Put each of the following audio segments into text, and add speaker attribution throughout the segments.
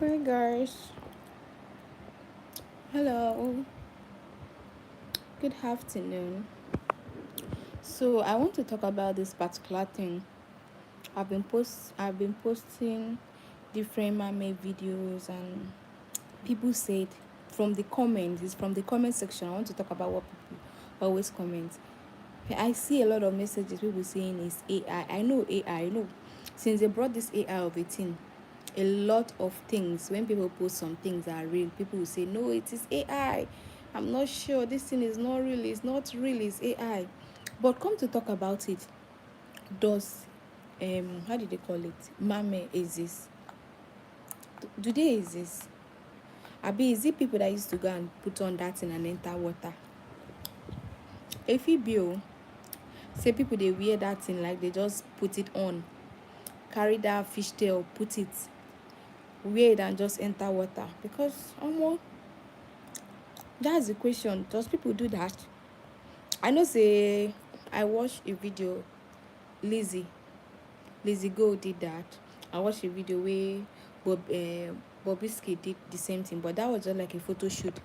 Speaker 1: Hi guys, hello, good afternoon. So I want to talk about this particular thing. I've been posting different mermaid videos, and people said from the comments, it's from the comment section. I want to talk about what people always comment. I see a lot of messages people saying it's AI. I know AI. I know since they brought this AI of a thing, a lot of things when people post some things are real, people will say no, it is AI. I'm not sure, this thing is not real, it's not real, it's AI. But come to talk about it, does how did they call it, mame exist? Do they exist? Abi is it people that used to go and put on that thing and enter water? If it be say people they wear that thing, like they just put it on, carry that fish tail, put it, wear it and just enter water. Because that's the question, does people do that? I know say I watched a video, lizzie lizzie go did that. I watched a video where Bobrisky did the same thing, but that was just like a photo shoot.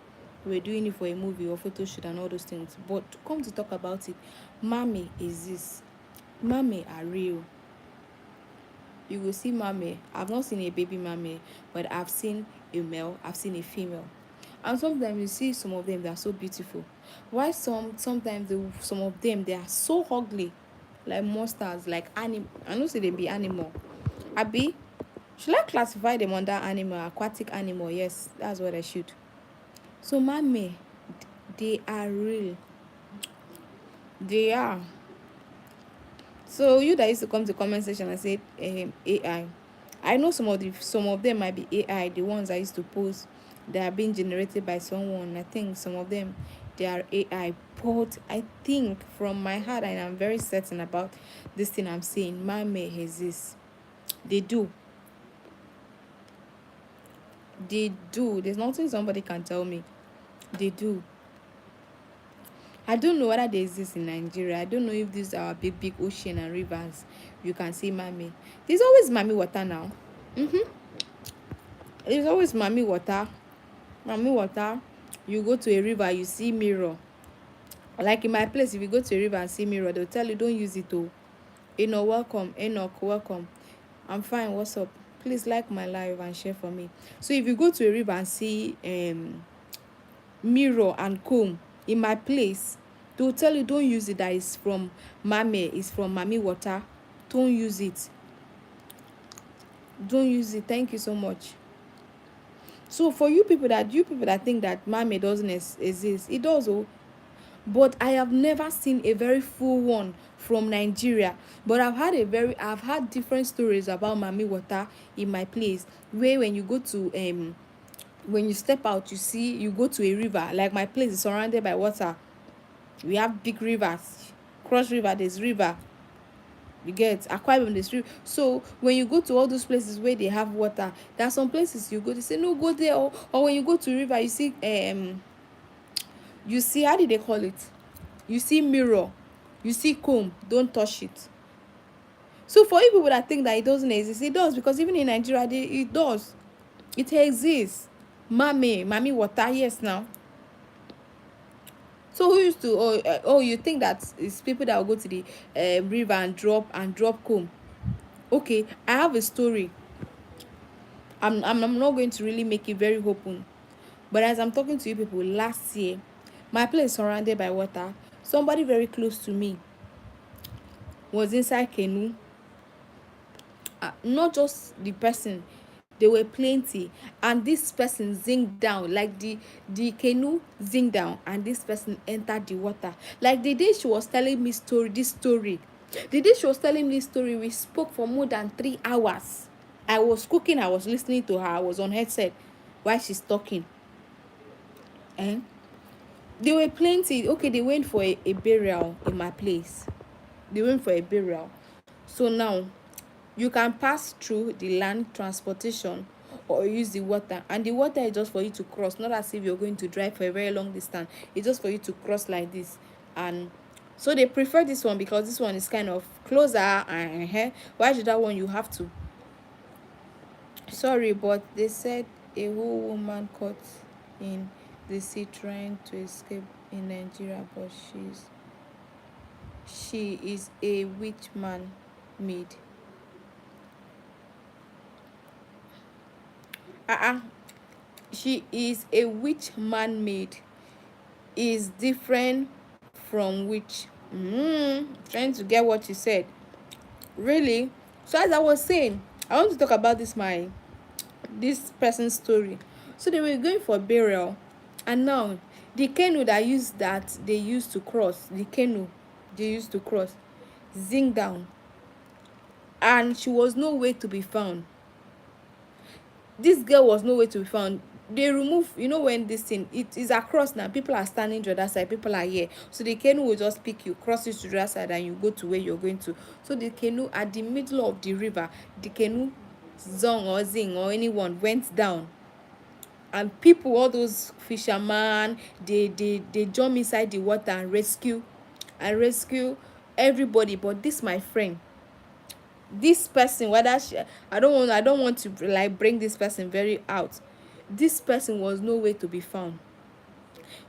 Speaker 1: We were doing it for a movie or photo shoot and all those things. But to come to talk about it, mame exists. Mame are real. You will see mame. I've not seen a baby mame, but I've seen a male, I've seen a female. And sometimes you see some of them, they are so beautiful. Why sometimes some of them, they are so ugly, like monsters, like animal. I know say they be animal. Abi, should I classify them under animal, aquatic animal? Yes, that's what I should. So mame, they are real. They are. So you that used to come to comment section and say I know some of them might be AI, the ones I used to post, they are being generated by someone. I think some of them, they are AI. But I think from my heart, and I'm very certain about this thing I'm saying, mame exists. They do. They do. There's nothing somebody can tell me. They do. I don't know whether they exist in Nigeria. I don't know if these are big ocean and rivers you can see mami. There's always mami water now. There's always mami water. Mami water. You go to a river, you see mirror. Like in my place, if you go to a river and see mirror, they'll tell you don't use it. Oh, welcome. Enoch, welcome. I'm fine. What's up? Please like my live and share for me. So if you go to a river and see mirror and comb in my place, they will tell you don't use it, that is from mame, is from mami water. Don't use it. Don't use it. Thank you so much. So for you people that think that mame doesn't exist, it does. Oh, but I have never seen a very full one from Nigeria. But I've had different stories about mami water in my place, where when you go to when you step out, you go to a river. Like my place is surrounded by water. We have big rivers. Cross river, there's river. You get Akwa Ibom, there's river. So when you go to all those places where they have water, there are some places you go, they say no, go there. Or when you go to river, you see, how did they call it, you see mirror, you see comb, don't touch it. So for you people that think that it doesn't exist, it does, because even in Nigeria it does. It exists. Mami water, yes. Now, so who used to, you think that it's people that will go to the river and drop comb? Okay, I have a story. I'm not going to really make it very open, but as I'm talking to you people, last year my place surrounded by water. Somebody very close to me was inside canoe. Not just the person, there were plenty, and this person zinc down, like the canoe zinc down, and this person entered the water. Like the day she was telling me story, the day she was telling me story, we spoke for more than 3 hours. I was cooking, I was listening to her, I was on headset while she's talking. Eh? There were plenty. Okay, they went for a burial in my place. They went for a burial. So now you can pass through the land transportation or use the water, and the water is just for you to cross, not as if you're going to drive for a very long distance. It's just for you to cross like this. And so they prefer this one because this one is kind of closer, and why should that one you have to Sorry, but they said a whole woman caught in the sea trying to escape in Nigeria, but she is a witch man made. Uh-uh. She is a witch man made. Is different from witch. Trying to get what you said. Really? So as I was saying, I want to talk about this person's story. So they were going for burial, and now the canoe that they used to cross, the canoe they used to cross, zinc down, and she was nowhere to be found. This girl was nowhere to be found. They remove, when this thing it is across now, people are standing to the other side, people are here, so the canoe will just pick you, cross you to the other side, and you go to where you're going to. So the canoe at the middle of the river, the canoe zong or zing or anyone went down, and people, all those fishermen, they jump inside the water and rescue everybody. But this my friend, this person, whether she, I don't want to like bring this person very out. This person was nowhere to be found.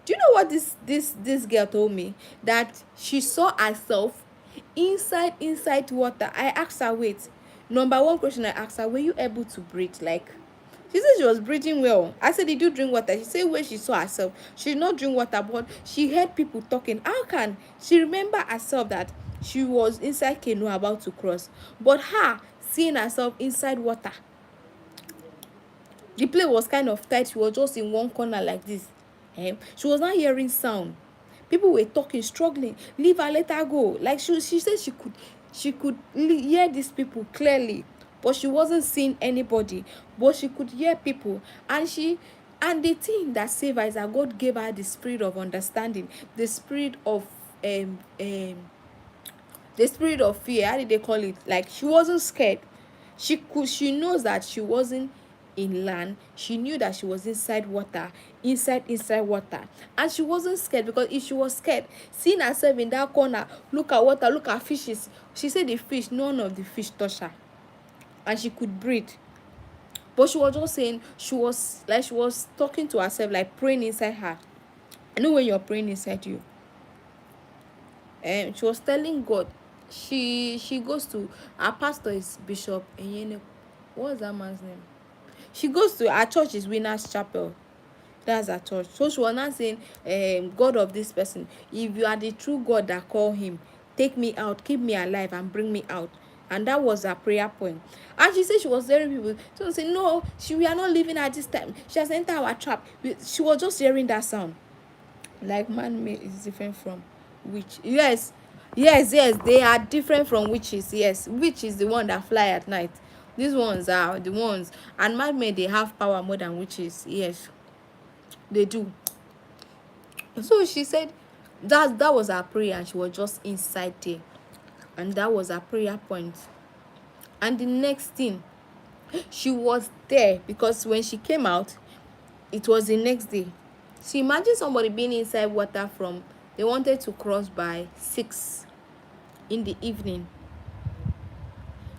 Speaker 1: Do you know what this girl told me? That she saw herself inside water. I asked her, wait, number one question I asked her, were you able to breathe? Like, she said she was breathing well. I said, did you drink water? She said when she saw herself, she did not drink water, but she heard people talking. How can she remember herself that she was inside canoe about to cross, but her seeing herself inside water? The place was kind of tight. She was just in one corner like this. She was not hearing sound. People were talking, struggling. Leave her, let her go. Like she said she could hear these people clearly, but she wasn't seeing anybody. But she could hear people, and the thing that saved her is that God gave her the spirit of understanding, um um the spirit of fear. How did they call it? Like, she wasn't scared. She knows that she wasn't in land. She knew that she was inside water, inside water, and she wasn't scared, because if she was scared, seeing herself in that corner, look at water, look at fishes, she said the fish, none of the fish touched her, and she could breathe. But she was just saying, she was talking to herself, like praying inside her. I know when you're praying inside you. She was telling God. She goes to, her pastor is Bishop Enyene. What's that man's name? She goes to, her church is Winners Chapel. That's her church. So she was not saying, God of this person, if you are the true God that call him, take me out, keep me alive, and bring me out. And that was her prayer point. And she said she was hearing people. So say, no, we are not living at this time. She has entered our trap. She was just hearing that sound. Like, man-made is different from witch. Yes, they are different from witches. Yes, witch is the one that fly at night. These ones are the ones, and man-made, they have power more than witches. Yes, they do. So she said that was her prayer, and she was just inside there, and that was her prayer point. And the next thing, she was there, because when she came out, it was the next day. So imagine somebody being inside water from, they wanted to cross by 6 in the evening.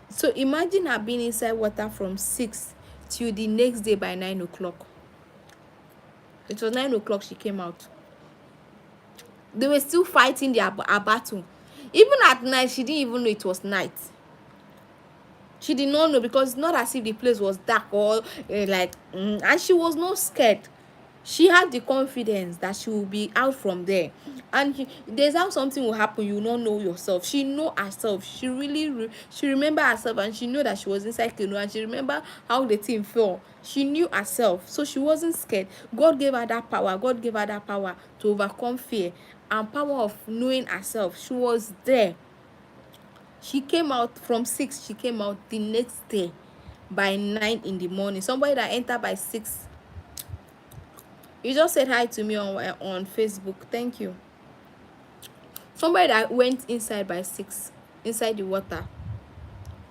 Speaker 1: So imagine her being inside water from 6 till the next day by 9 o'clock. It was 9 o'clock she came out. They were still fighting their battle. Even at night, she didn't even know it was night. She did not know, because it's not as if the place was dark or and she was not scared. She had the confidence that she will be out from there, and there's how something will happen, you will not know yourself. She know herself. She really she remember herself, and she knew that she was inside canoe, and she remember how the thing fell. She knew herself, so she wasn't scared. God gave her that power. God gave her that power to overcome fear, and power of knowing herself. She was there. She came out from 6. She came out the next day by 9 in the morning. Somebody that entered by 6. You just said hi to me on Facebook. Thank you. Somebody that went inside by 6, inside the water,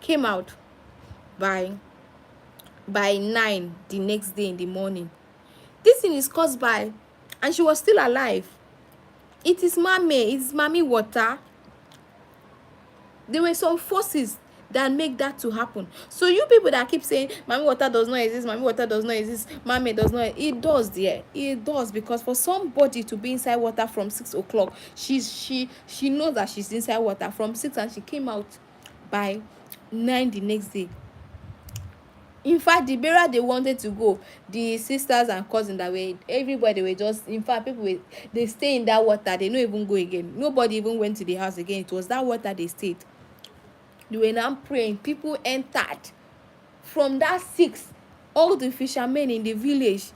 Speaker 1: came out by 9 the next day in the morning. This thing is caused by, and she was still alive. It is man-made. It's mommy water. There were some forces that make that to happen. So you people that keep saying mommy water does not exist, mommy water does not exist, mermaid does not, it does, dear, it does. Because for somebody to be inside water from 6 o'clock, she knows that she's inside water from 6, and she came out by 9 the next day. In fact, the burial they wanted to go, the sisters and cousins that were, everybody were just, in fact, people were, they stay in that water, they no even go again, nobody even went to the house again. It was that water they stayed. They were now praying, people entered from that 6. All the fishermen in the village,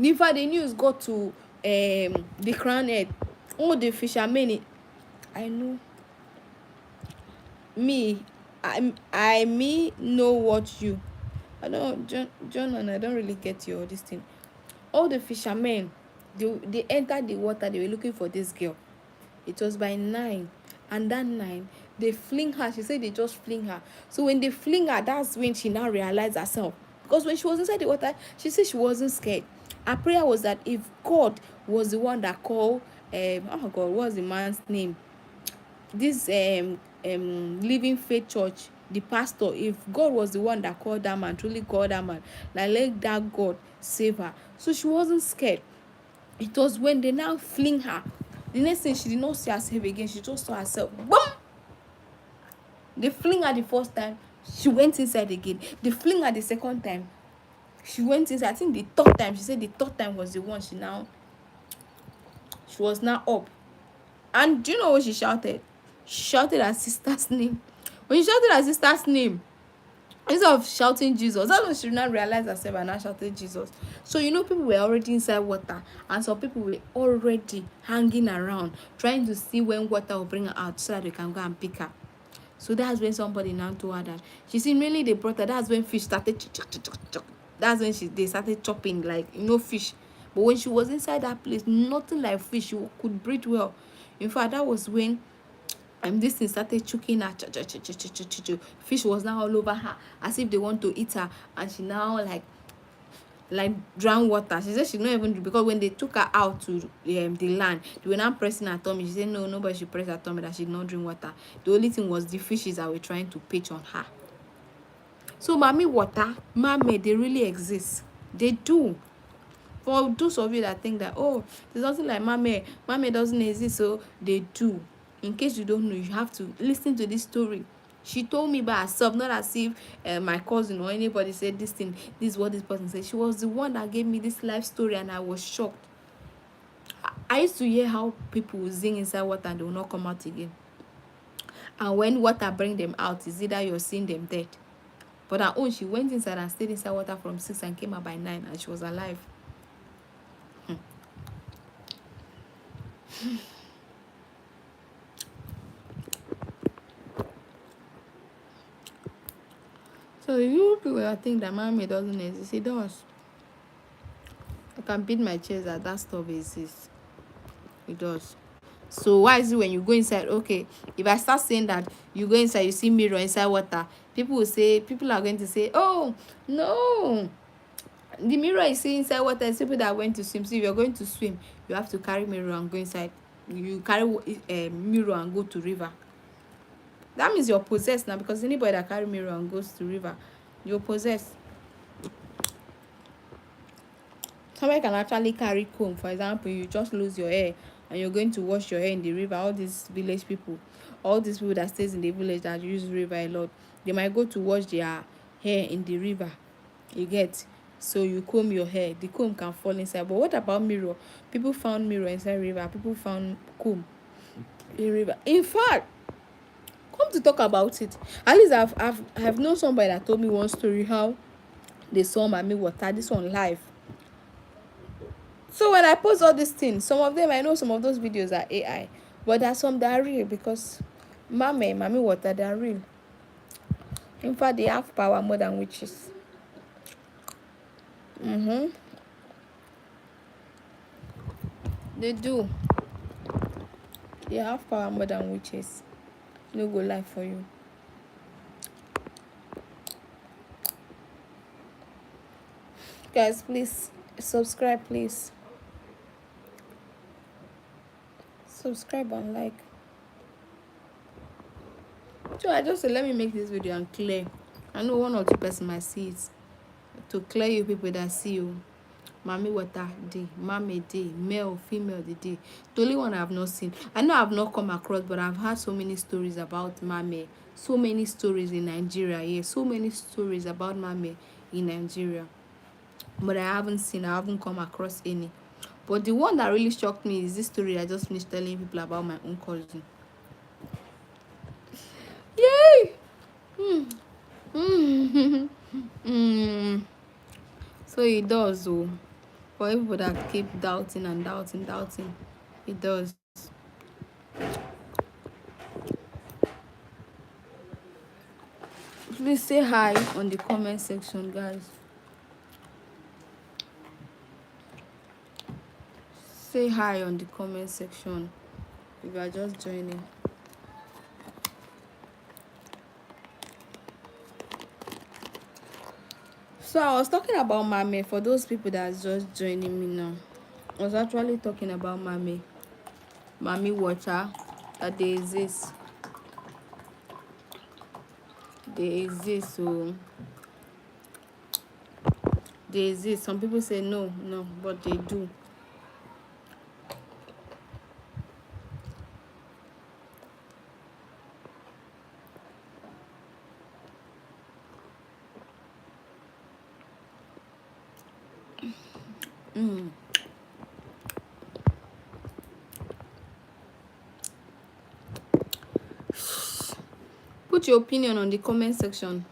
Speaker 1: in fact the news got to the crown head. All the fishermen I know, me, me know what you, I don't, John, and I don't really get your this thing. All the fishermen, they entered the water, they were looking for this girl. It was by 9, and that 9 they fling her. She said they just fling her. So when they fling her, that's when she now realized herself. Because when she was inside the water, she said she wasn't scared. Her prayer was that if God was the one that called, oh God, what was the man's name, this Living Faith Church, the pastor, if God was the one that called that man, truly called that man, like let that God save her. So she wasn't scared. It was when they now fling her, the next thing, she did not see herself again. She just saw herself, boom. They fling her the first time, she went inside again. They fling her the second time, she went inside. I think the third time, she said the third time was the one she was now up. And do you know what she shouted? She shouted her sister's name. When she shouted her sister's name, instead of shouting Jesus, that's when she now realized herself and now shouted Jesus. So people were already inside water, and some people were already hanging around trying to see when water will bring her out so that they can go and pick her. So that's when somebody now told her that she seen really they brought her. That's when fish started that's when they started chopping, like fish. But when she was inside that place, nothing like fish. She could breathe well. In fact, that was when this thing started choking her. Fish was now all over her as if they want to eat her, and she now like drown water. She said she not even, because when they took her out to the land, they were now pressing her tummy. She said no, nobody should press her tummy, that she did not drink water. The only thing was the fishes that were trying to pitch on her. So mommy water, mermaid, they really exist. They do. For those of you that think that, oh, there's nothing like mermaid doesn't exist, so they do. In case you don't know, you have to listen to this story. She told me by herself, not as if my cousin or anybody said this thing, this is what this person said. She was the one that gave me this life story, and I was shocked. I used to hear how people will sing inside water and they will not come out again. And when water bring them out, it's either you're seeing them dead. But her own, she went inside and stayed inside water from 6 and came out by 9, and she was alive. So you people that think that mermaid doesn't exist, it does. I can beat my chest that stuff exists. It does. So why is it when you go inside, okay, if I start saying that you go inside, you see mirror inside water, people are going to say, oh no, the mirror you see inside water is people that went to swim. So if you're going to swim, you have to carry mirror and go inside. You carry mirror and go to river. That means you're possessed now, because anybody that carry mirror and goes to river, you're possessed. Somebody can actually carry comb. For example, you just lose your hair and you're going to wash your hair in the river. All these village people, all these people that stays in the village that use river a lot, they might go to wash their hair in the river. You get? So you comb your hair, the comb can fall inside. But what about mirror? People found mirror inside river. People found comb in river. In fact, come to talk about it, at least I've known somebody that told me one story how they saw mommy water. This one live. So when I post all these things, some of them, I know some of those videos are AI, but there are some that are real, because mommy water, they are real. In fact, they have power more than witches. They do. They have power more than witches. No go lie for you. Guys, please subscribe, please. Subscribe and like. So I just said, let me make this video and clear. I know one or two person might see it. To clear you people that see you. Mami water day, mermaid day, male, female the day. The only one I've not seen. I know I've not come across, but I've heard so many stories about mermaid. So many stories in Nigeria. Yeah, so many stories about mermaid in Nigeria. But I haven't come across any. But the one that really shocked me is this story I just finished telling people about my own cousin. Yay! Mm. Mm. Mm. So it does, oh. For people that keep doubting and doubting, it does. Please say hi on the comment section, guys. Say hi on the comment section if you are just joining. So I was talking about mame for those people that's just joining me now. I was actually talking about mame water, that they exist. They exist, so they exist. Some people say no, but they do. Put your opinion on the comment section.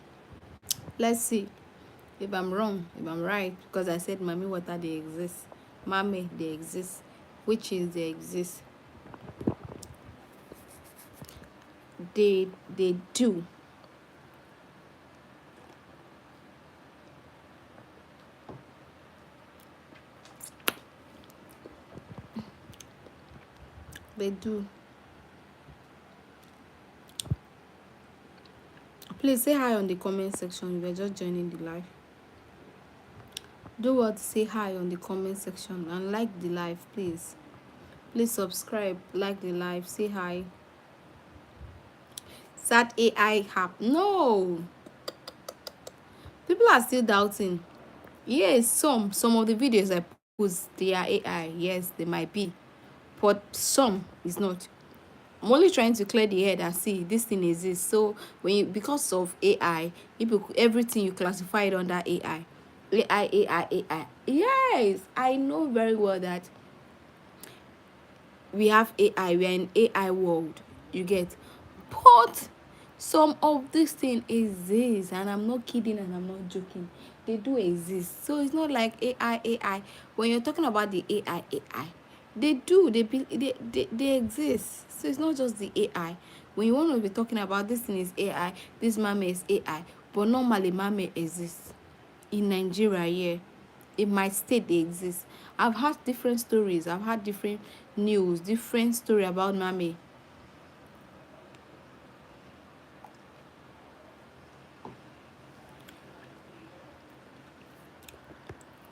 Speaker 1: Let's see if I'm wrong, if I'm right, because I said mami water they exist, mame they exist, witches they exist. They do. They do. Please say hi on the comment section if you're just joining the live. Do what? Say hi on the comment section and like the live, please. Please subscribe, like the live, say hi. That AI app. No. People are still doubting. Yes, some of the videos I post, they are AI. Yes, they might be. But some is not. I'm only trying to clear the head and see this thing exists. So when you, because of AI, people, everything you classify it under AI. AI. Yes, I know very well that we have AI. We are in AI world. You get, but some of this thing exists, and I'm not kidding and I'm not joking. They do exist. So it's not like AI. When you're talking about the AI, they do. They exist. So it's not just the AI. When you want to be talking about this thing is AI, this mame is AI, but normally mame exists in Nigeria. Yeah, in my state they exist. I've had different stories. I've had different news, different story about mame